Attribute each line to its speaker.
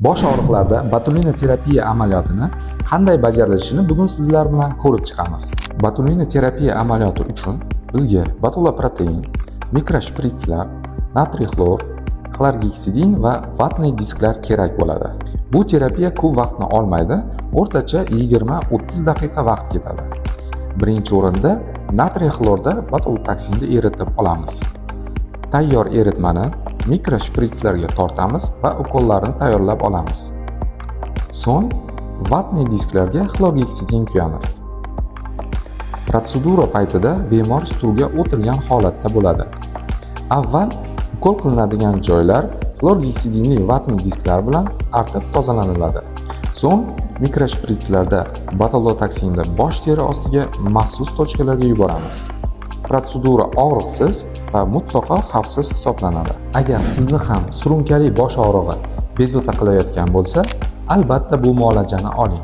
Speaker 1: Bosh og'riqlarda botulinoterapiya amaliyotini qanday bajarilishini bugun sizlar bilan ko'rib chiqamiz. Botulinoterapiya amaliyoti uchun bizga botuloprotein, mikroshpritslar, natriy xlor, xlorgeksidin va vatniy disklar kerak bo'ladi. Bu terapiya ko'p vaqtni olmaydi, o'rtacha 20-30 daqiqa vaqt ketadi. Birinchi o'rinda natriy xlorda botulotoksinni eritib olamiz. Tayyor eritmani mikroshpritslarga tortamiz va ukollarni tayyorlab olamiz. So'ng vatniy disklarga xlorgeksidin quyamiz. Protsedura paytida bemor stulga o'tirgan holatda bo'ladi. Avval ukol qilinadigan joylar xlorgeksidinli vatniy disklar bilan artib tozalaniladi. So'ng mikroshpritslarda botulotoksinni bosh teri ostiga maxsus tochkalarga yuboramiz. Protsedura og'riqsiz va mutlaqo xavfsiz hisoblanadi. Agar sizni ham surunkali bosh og'rig'i bezovta qilayotgan bo'lsa, albatta bu muolajani oling.